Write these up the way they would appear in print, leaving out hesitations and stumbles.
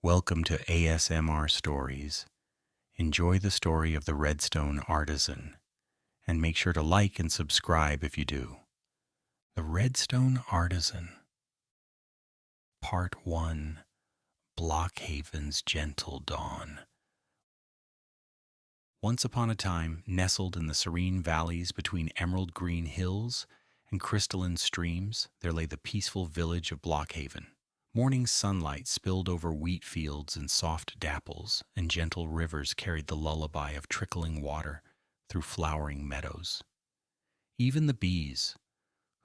Welcome to ASMR Stories. Enjoy the story of the Redstone Artisan, and make sure to like and subscribe if you do. The Redstone Artisan, Part 1, Blockhaven's Gentle Dawn. Once upon a time, nestled in the serene valleys between emerald green hills and crystalline streams, there lay the peaceful village of Blockhaven. Morning sunlight spilled over wheat fields in soft dapples, and gentle rivers carried the lullaby of trickling water through flowering meadows. Even the bees,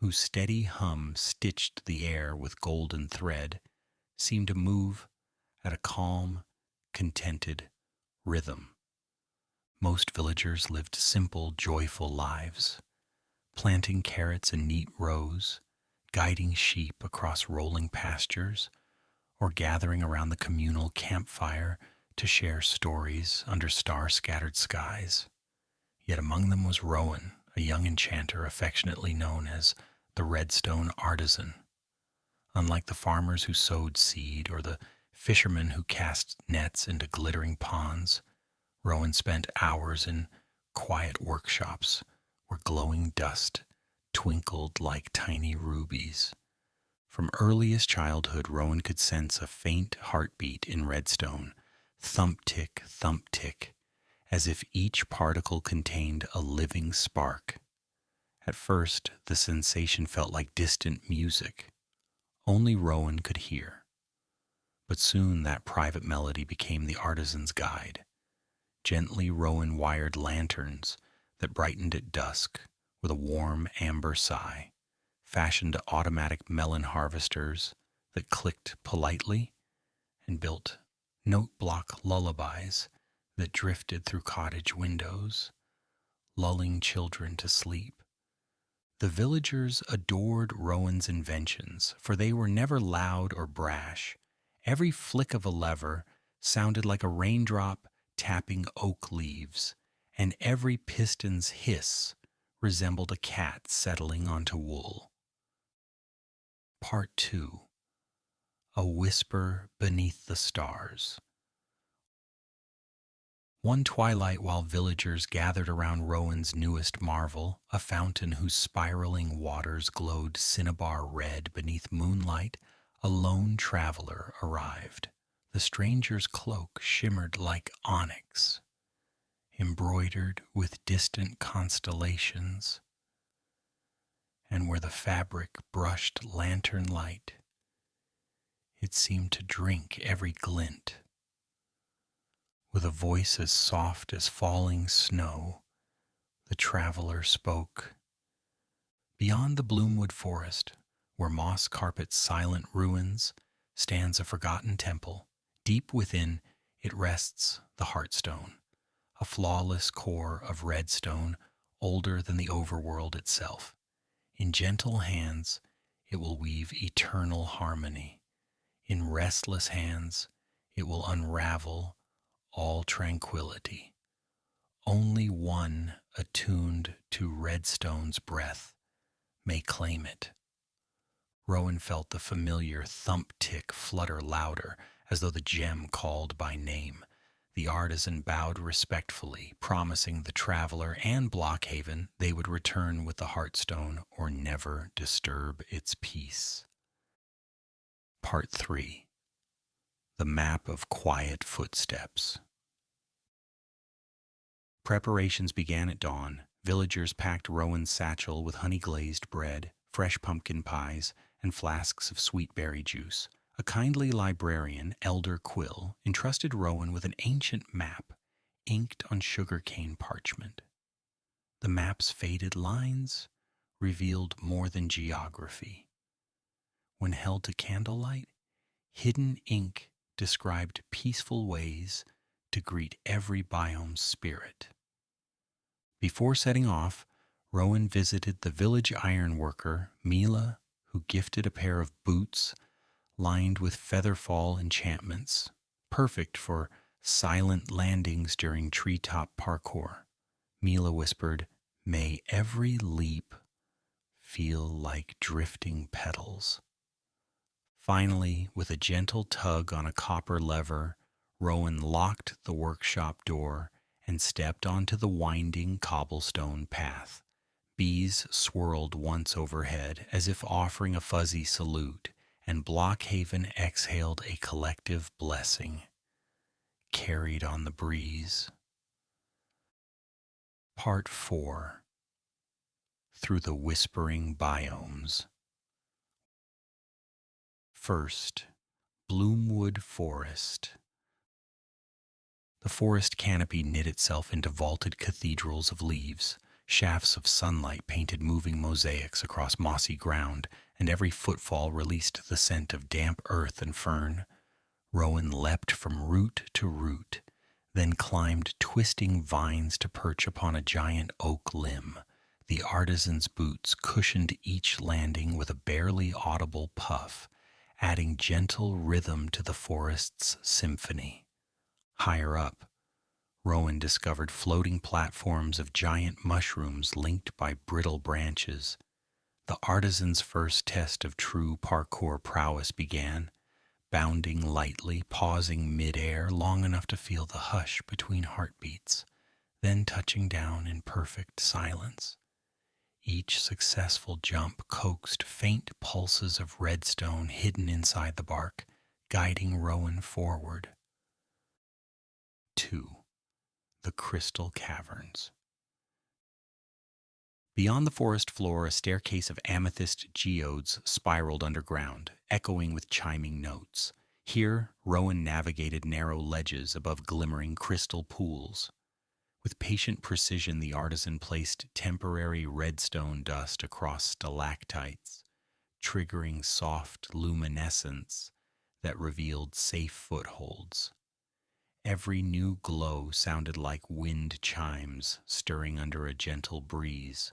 whose steady hum stitched the air with golden thread, seemed to move at a calm, contented rhythm. Most villagers lived simple, joyful lives, planting carrots in neat rows, guiding sheep across rolling pastures, or gathering around the communal campfire to share stories under star-scattered skies. Yet among them was Rowan, a young enchanter affectionately known as the Redstone Artisan. Unlike the farmers who sowed seed or the fishermen who cast nets into glittering ponds, Rowan spent hours in quiet workshops where glowing dust twinkled like tiny rubies. From earliest childhood, Rowan could sense a faint heartbeat in Redstone, thump-tick, as if each particle contained a living spark. At first, the sensation felt like distant music. Only Rowan could hear. But soon that private melody became the artisan's guide. Gently, Rowan wired lanterns that brightened at dusk with a warm amber sigh, fashioned automatic melon harvesters that clicked politely, and built note-block lullabies that drifted through cottage windows, lulling children to sleep. The villagers adored Rowan's inventions, for they were never loud or brash. Every flick of a lever sounded like a raindrop tapping oak leaves, and every piston's hiss resembled a cat settling onto wool. Part 2. A Whisper Beneath the Stars. One twilight, while villagers gathered around Rowan's newest marvel, a fountain whose spiraling waters glowed cinnabar red beneath moonlight, a lone traveler arrived. The stranger's cloak shimmered like onyx, embroidered with distant constellations, and where the fabric brushed lantern light, it seemed to drink every glint. With a voice as soft as falling snow, the traveler spoke. Beyond the Bloomwood Forest, where moss carpets silent ruins, stands a forgotten temple. Deep within it rests the Heartstone, a flawless core of redstone older than the overworld itself. In gentle hands it will weave eternal harmony. In restless hands it will unravel all tranquility. Only one attuned to Redstone's breath may claim it. Rowan felt the familiar thump-tick flutter louder, as though the gem called by name. The artisan bowed respectfully, promising the traveler and Blockhaven they would return with the Heartstone or never disturb its peace. Part 3. The Map of Quiet Footsteps. Preparations began at dawn. Villagers packed Rowan's satchel with honey-glazed bread, fresh pumpkin pies, and flasks of sweet berry juice. A kindly librarian, Elder Quill, entrusted Rowan with an ancient map inked on sugarcane parchment. The map's faded lines revealed more than geography. When held to candlelight, hidden ink described peaceful ways to greet every biome's spirit. Before setting off, Rowan visited the village ironworker, Mila, who gifted a pair of boots lined with featherfall enchantments, perfect for silent landings during treetop parkour. Mila whispered, "May every leap feel like drifting petals, Finally, with a gentle tug on a copper lever, Rowan locked the workshop door and stepped onto the winding cobblestone path. Bees swirled once overhead as if offering a fuzzy salute, and Blockhaven exhaled a collective blessing, carried on the breeze. Part 4. Through the Whispering Biomes. First, Bloomwood Forest. The forest canopy knit itself into vaulted cathedrals of leaves. Shafts of sunlight painted moving mosaics across mossy ground, and every footfall released the scent of damp earth and fern. Rowan leapt from root to root, then climbed twisting vines to perch upon a giant oak limb. The artisan's boots cushioned each landing with a barely audible puff, adding gentle rhythm to the forest's symphony. Higher up, Rowan discovered floating platforms of giant mushrooms linked by brittle branches. The artisan's first test of true parkour prowess began, bounding lightly, pausing mid-air long enough to feel the hush between heartbeats, then touching down in perfect silence. Each successful jump coaxed faint pulses of redstone hidden inside the bark, guiding Rowan forward. 2. The Crystal Caverns. Beyond the forest floor, a staircase of amethyst geodes spiraled underground, echoing with chiming notes. Here, Rowan navigated narrow ledges above glimmering crystal pools. With patient precision, the artisan placed temporary redstone dust across stalactites, triggering soft luminescence that revealed safe footholds. Every new glow sounded like wind chimes stirring under a gentle breeze.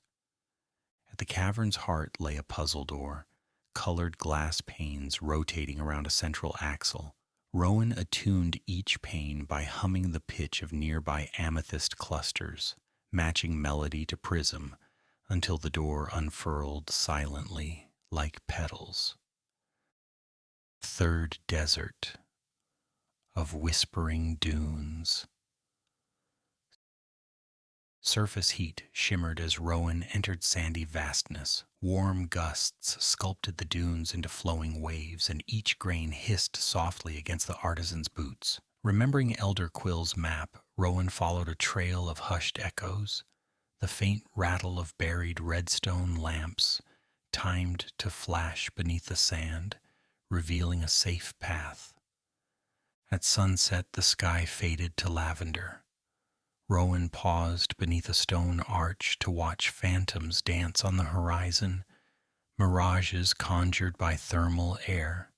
At the cavern's heart lay a puzzle door, colored glass panes rotating around a central axle. Rowan attuned each pane by humming the pitch of nearby amethyst clusters, matching melody to prism, until the door unfurled silently like petals. Third Desert of Whispering Dunes. Surface heat shimmered as Rowan entered sandy vastness. Warm gusts sculpted the dunes into flowing waves, and each grain hissed softly against the artisan's boots. Remembering Elder Quill's map, Rowan followed a trail of hushed echoes, the faint rattle of buried redstone lamps, timed to flash beneath the sand, revealing a safe path. At sunset, the sky faded to lavender. Rowan paused beneath a stone arch to watch phantoms dance on the horizon, mirages conjured by thermal air.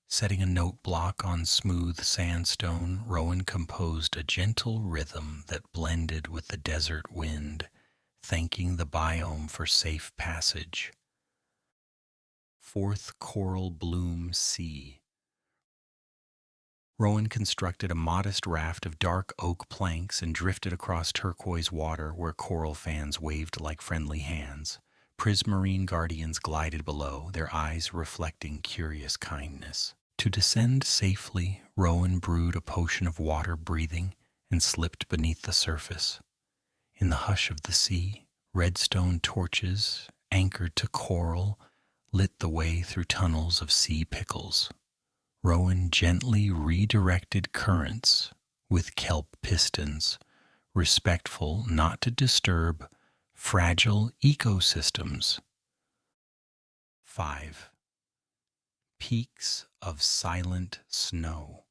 Setting a note block on smooth sandstone, Rowan composed a gentle rhythm that blended with the desert wind, thanking the biome for safe passage. Fourth Coral Bloom Sea. Rowan constructed a modest raft of dark oak planks and drifted across turquoise water where coral fans waved like friendly hands. Prismarine guardians glided below, their eyes reflecting curious kindness. To descend safely, Rowan brewed a potion of water breathing and slipped beneath the surface. In the hush of the sea, redstone torches, anchored to coral, lit the way through tunnels of sea pickles. Rowan gently redirected currents with kelp pistons, respectful not to disturb fragile ecosystems. 5. Peaks of Silent Snow.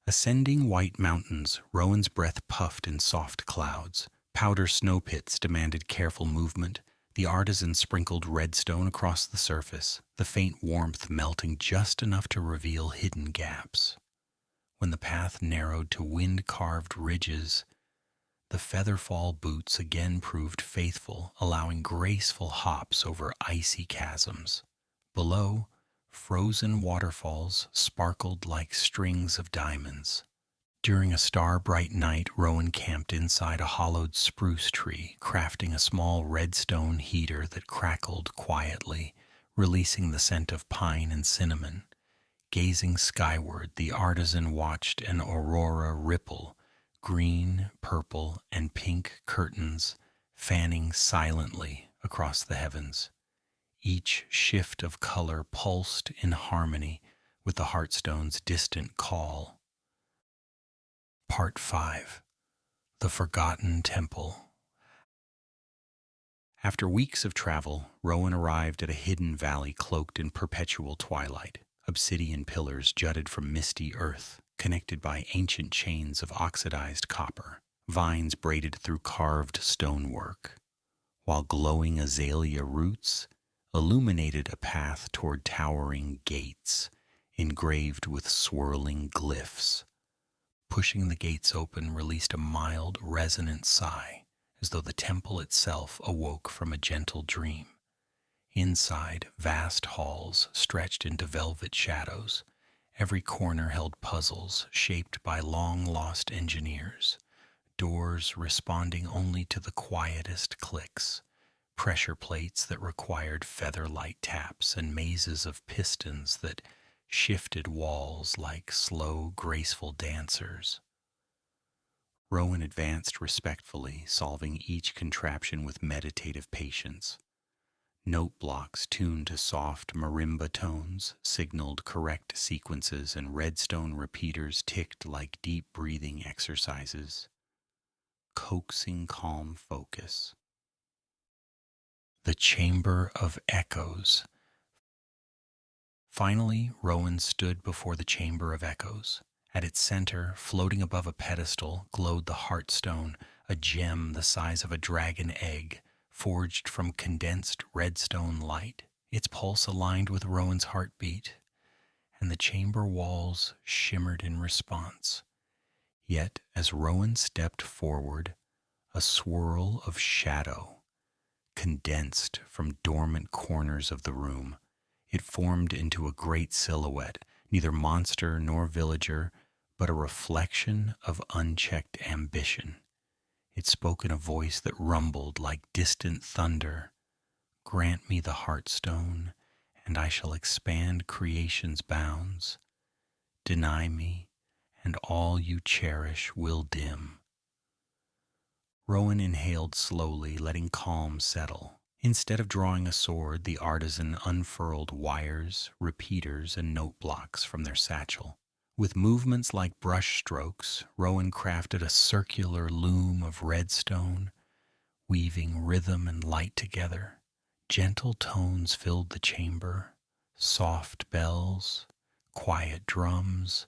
Ascending white mountains, Rowan's breath puffed in soft clouds. Powder snow pits demanded careful movement. The artisan sprinkled redstone across the surface, the faint warmth melting just enough to reveal hidden gaps. When the path narrowed to wind-carved ridges, the featherfall boots again proved faithful, allowing graceful hops over icy chasms. Below, frozen waterfalls sparkled like strings of diamonds. During a star-bright night, Rowan camped inside a hollowed spruce tree, crafting a small redstone heater that crackled quietly, releasing the scent of pine and cinnamon. Gazing skyward, the artisan watched an aurora ripple, green, purple, and pink curtains fanning silently across the heavens. Each shift of color pulsed in harmony with the Heartstone's distant call. Part 5. The Forgotten Temple. After weeks of travel, Rowan arrived at a hidden valley cloaked in perpetual twilight. Obsidian pillars jutted from misty earth, connected by ancient chains of oxidized copper. Vines braided through carved stonework, while glowing azalea roots illuminated a path toward towering gates, engraved with swirling glyphs. Pushing the gates open released a mild, resonant sigh, as though the temple itself awoke from a gentle dream. Inside, vast halls stretched into velvet shadows. Every corner held puzzles shaped by long-lost engineers, doors responding only to the quietest clicks, pressure plates that required feather-light taps, and mazes of pistons that shifted walls like slow, graceful dancers. Rowan advanced respectfully, solving each contraption with meditative patience. Note blocks tuned to soft marimba tones signaled correct sequences, and redstone repeaters ticked like deep breathing exercises, coaxing calm focus. The Chamber of Echoes. Finally, Rowan stood before the Chamber of Echoes. At its center, floating above a pedestal, glowed the Heartstone, a gem the size of a dragon egg, forged from condensed redstone light. Its pulse aligned with Rowan's heartbeat, and the chamber walls shimmered in response. Yet, as Rowan stepped forward, a swirl of shadow condensed from dormant corners of the room. It formed into a great silhouette, neither monster nor villager, but a reflection of unchecked ambition. It spoke in a voice that rumbled like distant thunder. Grant me the Heartstone, and I shall expand creation's bounds. Deny me, and all you cherish will dim. Rowan inhaled slowly, letting calm settle. Instead of drawing a sword, the artisan unfurled wires, repeaters, and note blocks from their satchel. With movements like brush strokes, Rowan crafted a circular loom of redstone, weaving rhythm and light together. Gentle tones filled the chamber, soft bells, quiet drums,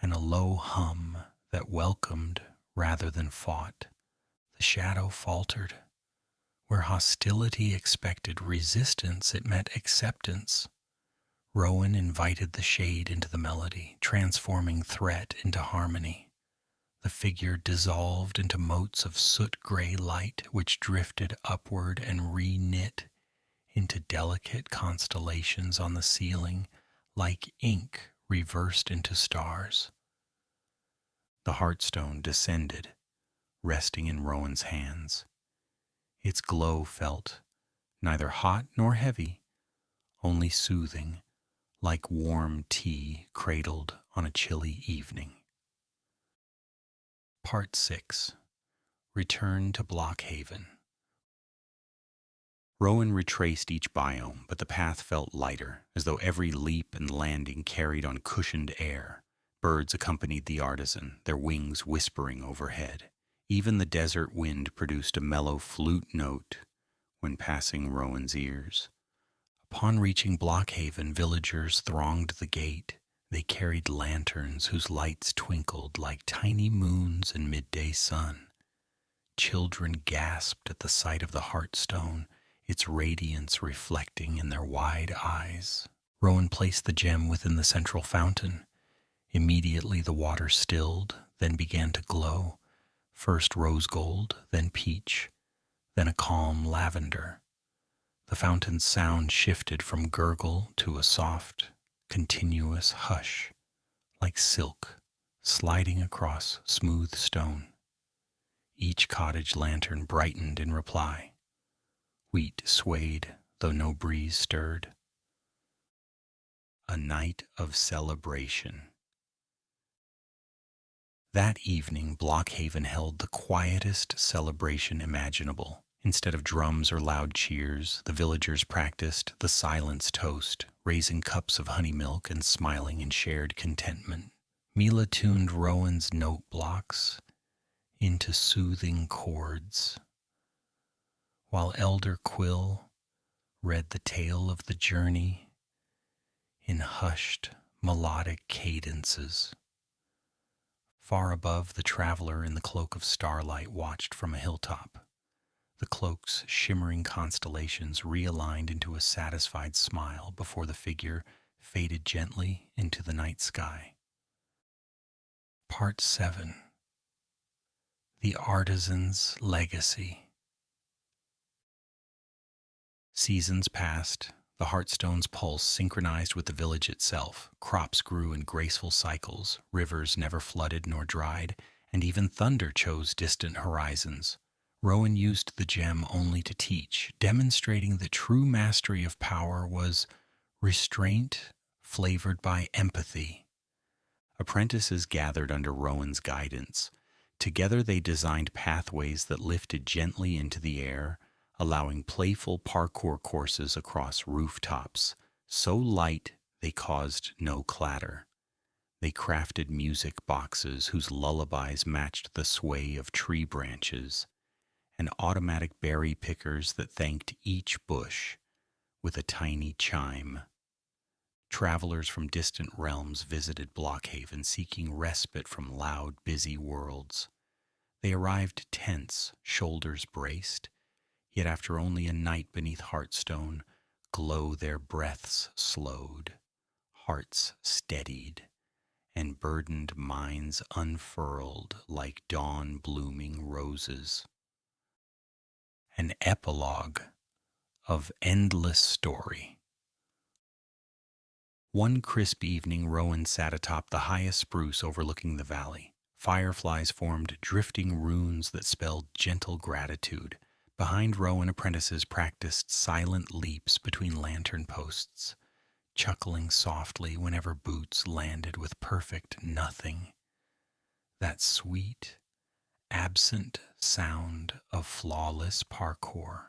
and a low hum that welcomed rather than fought. The shadow faltered. Where hostility expected resistance, it met acceptance. Rowan invited the shade into the melody, transforming threat into harmony. The figure dissolved into motes of soot-gray light, which drifted upward and re-knit into delicate constellations on the ceiling, like ink reversed into stars. The Heartstone descended, resting in Rowan's hands. Its glow felt neither hot nor heavy, only soothing, like warm tea cradled on a chilly evening. Part 6. Return to Blockhaven. Rowan retraced each biome, but the path felt lighter, as though every leap and landing carried on cushioned air. Birds accompanied the artisan, their wings whispering overhead. Even the desert wind produced a mellow flute note when passing Rowan's ears. Upon reaching Blockhaven, villagers thronged the gate. They carried lanterns whose lights twinkled like tiny moons in midday sun. Children gasped at the sight of the Heartstone, its radiance reflecting in their wide eyes. Rowan placed the gem within the central fountain. Immediately the water stilled, then began to glow. First rose gold, then peach, then a calm lavender. The fountain's sound shifted from gurgle to a soft, continuous hush, like silk sliding across smooth stone. Each cottage lantern brightened in reply. Wheat swayed, though no breeze stirred. a night of celebration. That evening, Blockhaven held the quietest celebration imaginable. Instead of drums or loud cheers, the villagers practiced the silence toast, raising cups of honey milk and smiling in shared contentment. Mila tuned Rowan's note blocks into soothing chords, while Elder Quill read the tale of the journey in hushed, melodic cadences. Far above, the traveler in the cloak of starlight watched from a hilltop. The cloak's shimmering constellations realigned into a satisfied smile before the figure faded gently into the night sky. Part 7. The Artisan's Legacy. Seasons passed. The Heartstone's pulse synchronized with the village itself. Crops grew in graceful cycles, rivers never flooded nor dried, and even thunder chose distant horizons. Rowan used the gem only to teach, demonstrating that true mastery of power was restraint flavored by empathy. Apprentices gathered under Rowan's guidance. Together they designed pathways that lifted gently into the air, allowing playful parkour courses across rooftops, so light they caused no clatter. They crafted music boxes whose lullabies matched the sway of tree branches, and automatic berry pickers that thanked each bush with a tiny chime. Travelers from distant realms visited Blockhaven seeking respite from loud, busy worlds. They arrived tense, shoulders braced, yet after only a night beneath Heartstone, glow their breaths slowed, hearts steadied, and burdened minds unfurled like dawn-blooming roses. An epilogue of endless story. One crisp evening, Rowan sat atop the highest spruce overlooking the valley. Fireflies formed drifting runes that spelled gentle gratitude. Behind Rowan, apprentices practiced silent leaps between lantern posts, chuckling softly whenever boots landed with perfect nothing. That sweet, absent sound of flawless parkour.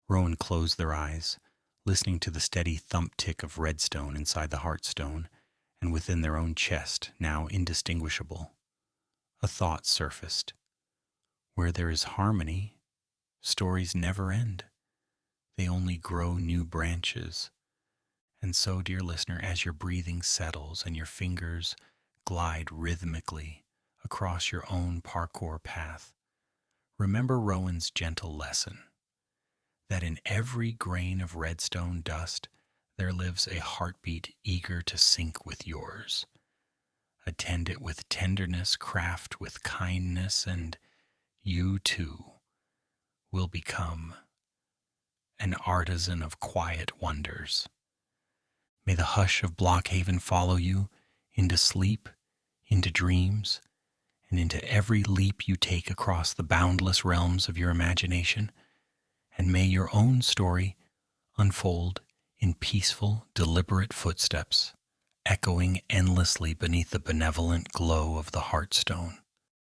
Rowan closed their eyes, listening to the steady thump-tick of redstone inside the Heartstone, and within their own chest, now indistinguishable. A thought surfaced. Where there is harmony, stories never end. They only grow new branches. And so, dear listener, as your breathing settles and your fingers glide rhythmically across your own parkour path, remember Rowan's gentle lesson, that in every grain of redstone dust there lives a heartbeat eager to sync with yours. Attend it with tenderness, craft with kindness, and you too will become an artisan of quiet wonders. May the hush of Blockhaven follow you into sleep, into dreams, and into every leap you take across the boundless realms of your imagination. And may your own story unfold in peaceful, deliberate footsteps, echoing endlessly beneath the benevolent glow of the Heartstone.